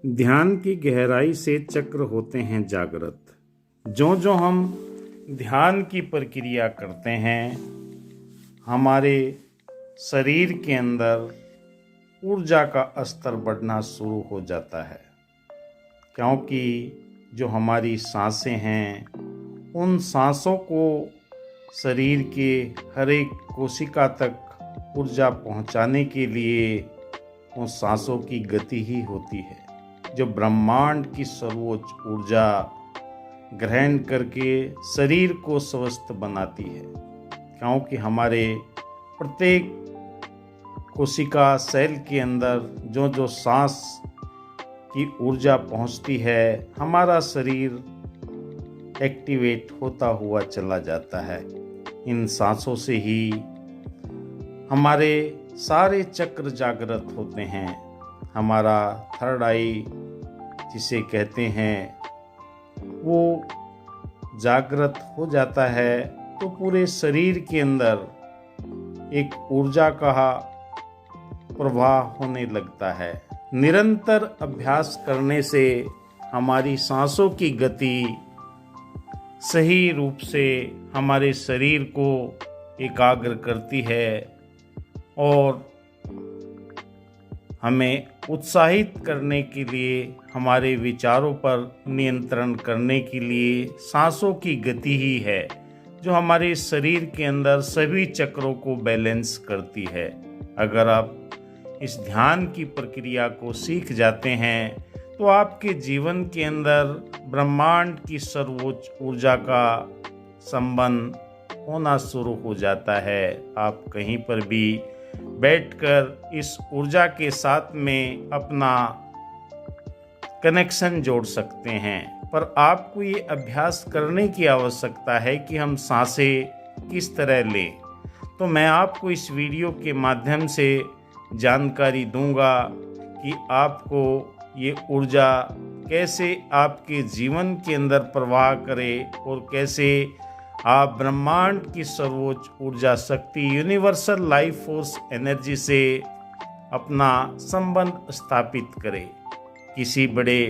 ध्यान की गहराई से चक्र होते हैं जागृत। जो जो हम ध्यान की प्रक्रिया करते हैं, हमारे शरीर के अंदर ऊर्जा का स्तर बढ़ना शुरू हो जाता है, क्योंकि जो हमारी सांसें हैं, उन सांसों को शरीर के हर एक कोशिका तक ऊर्जा पहुंचाने के लिए उन सांसों की गति ही होती है, जो ब्रह्मांड की सर्वोच्च ऊर्जा ग्रहण करके शरीर को स्वस्थ बनाती है। क्योंकि हमारे प्रत्येक कोशिका सेल के अंदर जो जो सांस की ऊर्जा पहुंचती है, हमारा शरीर एक्टिवेट होता हुआ चला जाता है। इन सांसों से ही हमारे सारे चक्र जागृत होते हैं। हमारा थर्ड आई जिसे कहते हैं, वो जागृत हो जाता है तो पूरे शरीर के अंदर एक ऊर्जा का प्रवाह होने लगता है। निरंतर अभ्यास करने से हमारी सांसों की गति सही रूप से हमारे शरीर को एकाग्र करती है और हमें उत्साहित करने के लिए, हमारे विचारों पर नियंत्रण करने के लिए सांसों की गति ही है जो हमारे शरीर के अंदर सभी चक्रों को बैलेंस करती है। अगर आप इस ध्यान की प्रक्रिया को सीख जाते हैं तो आपके जीवन के अंदर ब्रह्मांड की सर्वोच्च ऊर्जा का संबंध होना शुरू हो जाता है। आप कहीं पर भी बैठकर इस ऊर्जा के साथ में अपना कनेक्शन जोड़ सकते हैं, पर आपको ये अभ्यास करने की आवश्यकता है कि हम सांसें किस तरह लें। तो मैं आपको इस वीडियो के माध्यम से जानकारी दूंगा कि आपको ये ऊर्जा कैसे आपके जीवन के अंदर प्रवाह करे और कैसे आप ब्रह्मांड की सर्वोच्च ऊर्जा शक्ति, यूनिवर्सल लाइफ फोर्स एनर्जी से अपना संबंध स्थापित करें। किसी बड़े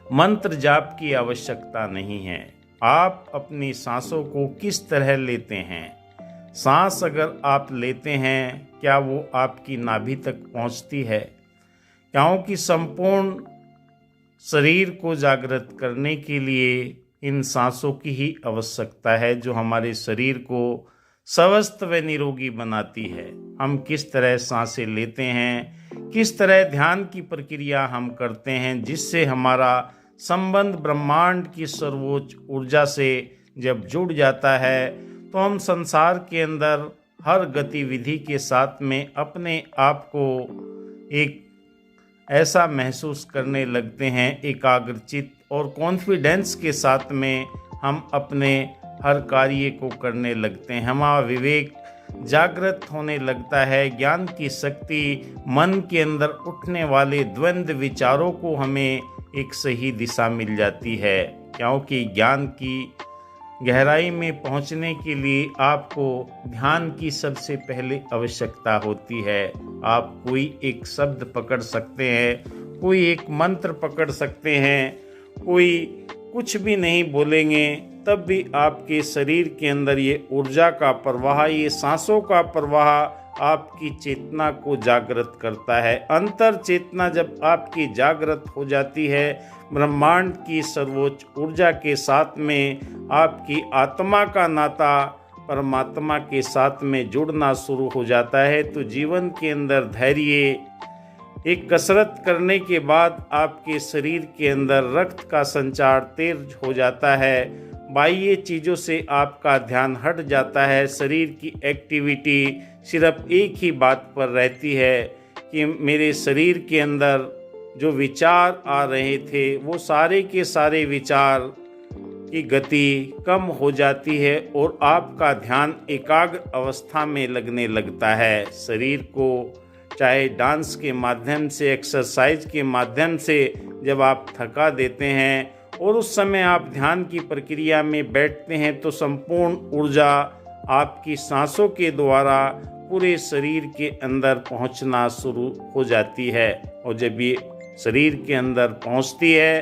मंत्र जाप की आवश्यकता नहीं है। आप अपनी सांसों को किस तरह लेते हैं, सांस अगर आप लेते हैं, क्या वो आपकी नाभि तक पहुंचती है? क्योंकि संपूर्ण शरीर को जागृत करने के लिए इन सांसों की ही आवश्यकता है, जो हमारे शरीर को स्वस्थ व निरोगी बनाती है। हम किस तरह सांसें लेते हैं, किस तरह ध्यान की प्रक्रिया हम करते हैं, जिससे हमारा संबंध ब्रह्मांड की सर्वोच्च ऊर्जा से जब जुड़ जाता है तो हम संसार के अंदर हर गतिविधि के साथ में अपने आप को एक ऐसा महसूस करने लगते हैं, एकाग्रचित और कॉन्फिडेंस के साथ में हम अपने हर कार्य को करने लगते हैं। हमारा विवेक जागृत होने लगता है। ज्ञान की शक्ति, मन के अंदर उठने वाले द्वंद्व विचारों को हमें एक सही दिशा मिल जाती है। क्योंकि ज्ञान की गहराई में पहुंचने के लिए आपको ध्यान की सबसे पहले आवश्यकता होती है। आप कोई एक शब्द पकड़ सकते हैं, कोई एक मंत्र पकड़ सकते हैं, कोई कुछ भी नहीं बोलेंगे, तब भी आपके शरीर के अंदर ये ऊर्जा का प्रवाह, ये सांसों का प्रवाह आपकी चेतना को जागृत करता है। अंतर चेतना जब आपकी जागृत हो जाती है, ब्रह्मांड की सर्वोच्च ऊर्जा के साथ में आपकी आत्मा का नाता परमात्मा के साथ में जुड़ना शुरू हो जाता है, तो जीवन के अंदर धैर्य, एक कसरत करने के बाद आपके शरीर के अंदर रक्त का संचार तेज हो जाता है। बाह्य चीज़ों से आपका ध्यान हट जाता है। शरीर की एक्टिविटी सिर्फ एक ही बात पर रहती है कि मेरे शरीर के अंदर जो विचार आ रहे थे, वो सारे के सारे विचार की गति कम हो जाती है और आपका ध्यान एकाग्र अवस्था में लगने लगता है। शरीर को चाहे डांस के माध्यम से, एक्सरसाइज के माध्यम से जब आप थका देते हैं और उस समय आप ध्यान की प्रक्रिया में बैठते हैं, तो संपूर्ण ऊर्जा आपकी सांसों के द्वारा पूरे शरीर के अंदर पहुंचना शुरू हो जाती है। और जब ये शरीर के अंदर पहुंचती है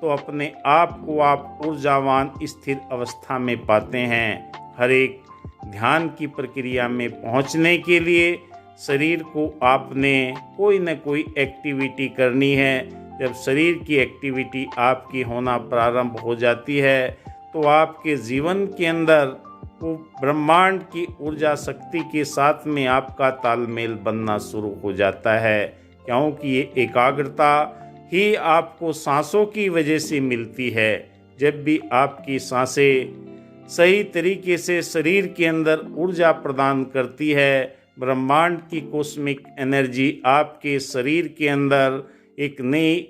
तो अपने आप को आप ऊर्जावान स्थिर अवस्था में पाते हैं। हर एक ध्यान की प्रक्रिया में पहुंचने के लिए शरीर को आपने कोई न कोई एक्टिविटी करनी है। जब शरीर की एक्टिविटी आपकी होना प्रारंभ हो जाती है तो आपके जीवन के अंदर वो ब्रह्मांड की ऊर्जा शक्ति के साथ में आपका तालमेल बनना शुरू हो जाता है, क्योंकि ये एकाग्रता ही आपको सांसों की वजह से मिलती है। जब भी आपकी सांसें सही तरीके से शरीर के अंदर ऊर्जा प्रदान करती है, ब्रह्मांड की कॉस्मिक एनर्जी आपके शरीर के अंदर एक नई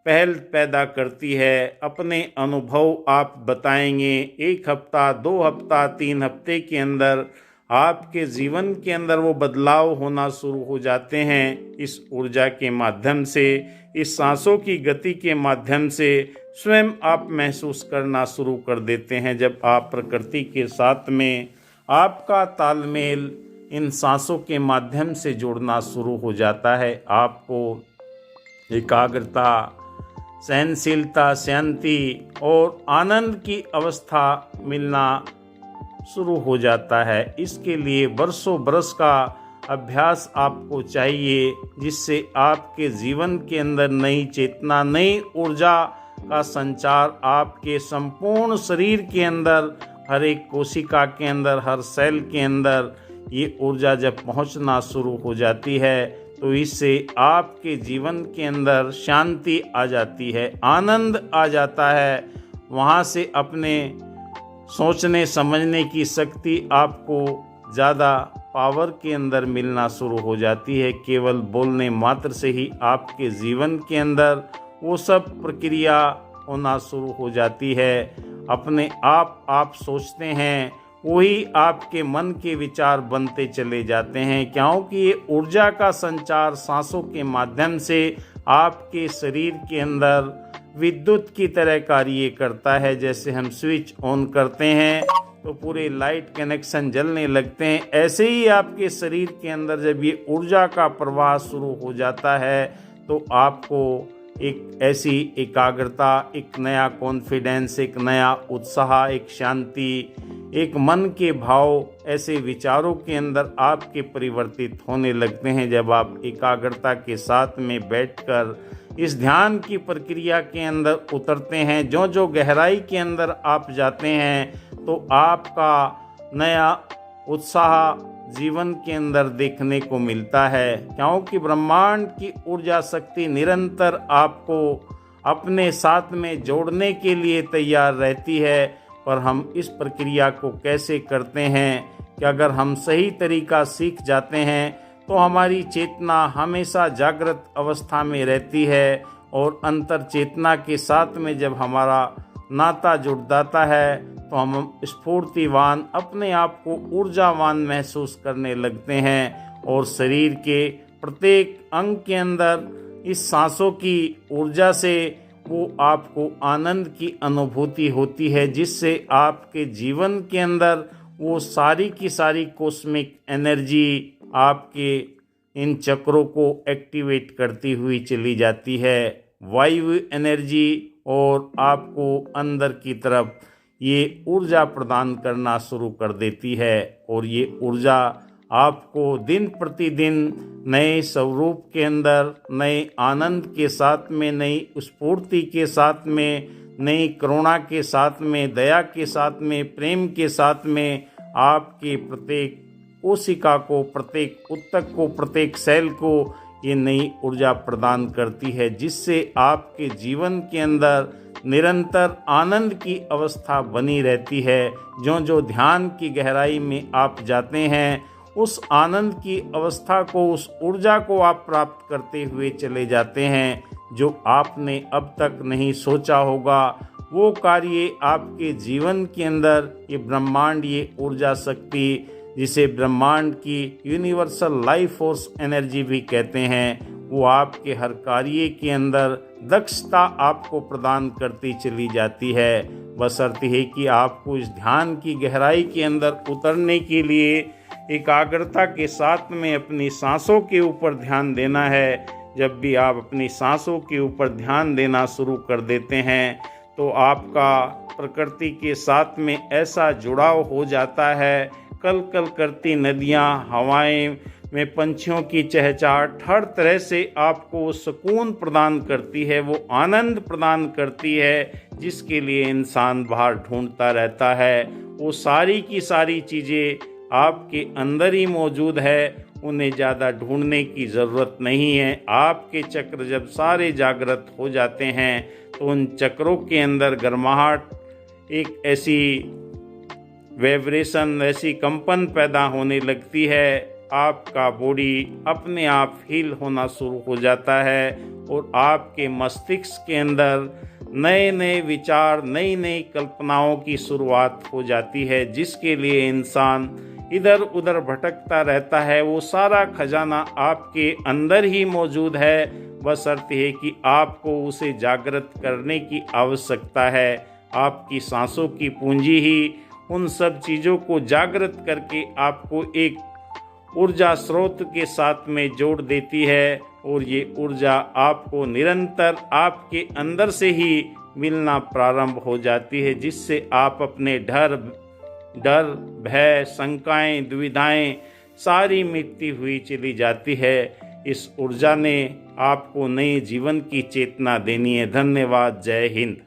पहल पैदा करती है। अपने अनुभव आप बताएंगे 1 हफ्ता, 2 हफ्ता, 3 हफ्ते के अंदर आपके जीवन के अंदर वो बदलाव होना शुरू हो जाते हैं। इस ऊर्जा के माध्यम से, इस सांसों की गति के माध्यम से स्वयं आप महसूस करना शुरू कर देते हैं। जब आप प्रकृति के साथ में आपका तालमेल इन सांसों के माध्यम से जुड़ना शुरू हो जाता है, आपको एकाग्रता, सहनशीलता, शांति और आनंद की अवस्था मिलना शुरू हो जाता है। इसके लिए बरसों बरस का अभ्यास आपको चाहिए, जिससे आपके जीवन के अंदर नई चेतना, नई ऊर्जा का संचार आपके संपूर्ण शरीर के अंदर, हर एक कोशिका के अंदर, हर सेल के अंदर ये ऊर्जा जब पहुंचना शुरू हो जाती है तो इससे आपके जीवन के अंदर शांति आ जाती है, आनंद आ जाता है। वहाँ से अपने सोचने समझने की शक्ति आपको ज़्यादा पावर के अंदर मिलना शुरू हो जाती है। केवल बोलने मात्र से ही आपके जीवन के अंदर वो सब प्रक्रिया होना शुरू हो जाती है। अपने आप सोचते हैं, वही आपके मन के विचार बनते चले जाते हैं, क्योंकि ये ऊर्जा का संचार सांसों के माध्यम से आपके शरीर के अंदर विद्युत की तरह कार्य करता है। जैसे हम स्विच ऑन करते हैं तो पूरे लाइट कनेक्शन जलने लगते हैं, ऐसे ही आपके शरीर के अंदर जब ये ऊर्जा का प्रवाह शुरू हो जाता है तो आपको एक ऐसी एकाग्रता, एक नया कॉन्फिडेंस, एक नया उत्साह, एक शांति, एक मन के भाव, ऐसे विचारों के अंदर आपके परिवर्तित होने लगते हैं। जब आप एकाग्रता के साथ में बैठकर इस ध्यान की प्रक्रिया के अंदर उतरते हैं, जो जो गहराई के अंदर आप जाते हैं तो आपका नया उत्साह जीवन के अंदर देखने को मिलता है, क्योंकि ब्रह्मांड की ऊर्जा शक्ति निरंतर आपको अपने साथ में जोड़ने के लिए तैयार रहती है। पर हम इस प्रक्रिया को कैसे करते हैं कि अगर हम सही तरीका सीख जाते हैं तो हमारी चेतना हमेशा जागृत अवस्था में रहती है, और अंतर चेतना के साथ में जब हमारा नाता जुड़ जाता है तो हम स्फूर्तिवान, अपने आप को ऊर्जावान महसूस करने लगते हैं, और शरीर के प्रत्येक अंग के अंदर इस सांसों की ऊर्जा से वो आपको आनंद की अनुभूति होती है, जिससे आपके जीवन के अंदर वो सारी की सारी कॉस्मिक एनर्जी आपके इन चक्रों को एक्टिवेट करती हुई चली जाती है, वायु एनर्जी, और आपको अंदर की तरफ ये ऊर्जा प्रदान करना शुरू कर देती है। और ये ऊर्जा आपको दिन प्रतिदिन नए स्वरूप के अंदर, नए आनंद के साथ में, नई स्फूर्ति के साथ में, नई करुणा के साथ में, दया के साथ में, प्रेम के साथ में आपके प्रत्येक कोशिका को, प्रत्येक ऊतक को, प्रत्येक सेल को ये नई ऊर्जा प्रदान करती है, जिससे आपके जीवन के अंदर निरंतर आनंद की अवस्था बनी रहती है। जो जो ध्यान की गहराई में आप जाते हैं, उस आनंद की अवस्था को, उस ऊर्जा को आप प्राप्त करते हुए चले जाते हैं। जो आपने अब तक नहीं सोचा होगा वो कार्य आपके जीवन के अंदर ये ब्रह्मांड, ये ऊर्जा शक्ति, जिसे ब्रह्मांड की यूनिवर्सल लाइफ फोर्स एनर्जी भी कहते हैं, वो आपके हर कार्य के अंदर दक्षता आपको प्रदान करती चली जाती है। बशर्ते है कि आपको इस ध्यान की गहराई के अंदर उतरने के लिए एकाग्रता के साथ में अपनी सांसों के ऊपर ध्यान देना है। जब भी आप अपनी सांसों के ऊपर ध्यान देना शुरू कर देते हैं तो आपका प्रकृति के साथ में ऐसा जुड़ाव हो जाता है। कल कल करती नदियाँ, हवाएं में पंछियों की चहचहाट हर तरह से आपको सुकून प्रदान करती है, वो आनंद प्रदान करती है जिसके लिए इंसान बाहर ढूंढता रहता है। वो सारी की सारी चीज़ें आपके अंदर ही मौजूद है, उन्हें ज़्यादा ढूंढने की ज़रूरत नहीं है। आपके चक्र जब सारे जागृत हो जाते हैं तो उन चक्रों के अंदर गर्माहट, एक ऐसी वाइब्रेशन, ऐसी कंपन पैदा होने लगती है। आपका बॉडी अपने आप हील होना शुरू हो जाता है और आपके मस्तिष्क के अंदर नए नए विचार, नई नई कल्पनाओं की शुरुआत हो जाती है, जिसके लिए इंसान इधर उधर भटकता रहता है। वो सारा खजाना आपके अंदर ही मौजूद है, बशर्ते है कि आपको उसे जागृत करने की आवश्यकता है। आपकी सांसों की पूंजी ही उन सब चीज़ों को जागृत करके आपको एक ऊर्जा स्रोत के साथ में जोड़ देती है और ये ऊर्जा आपको निरंतर आपके अंदर से ही मिलना प्रारंभ हो जाती है, जिससे आप अपने डर, भय, शंकाएं, दुविधाएं सारी मिटती हुई चली जाती है। इस ऊर्जा ने आपको नए जीवन की चेतना देनी है। धन्यवाद। जय हिंद।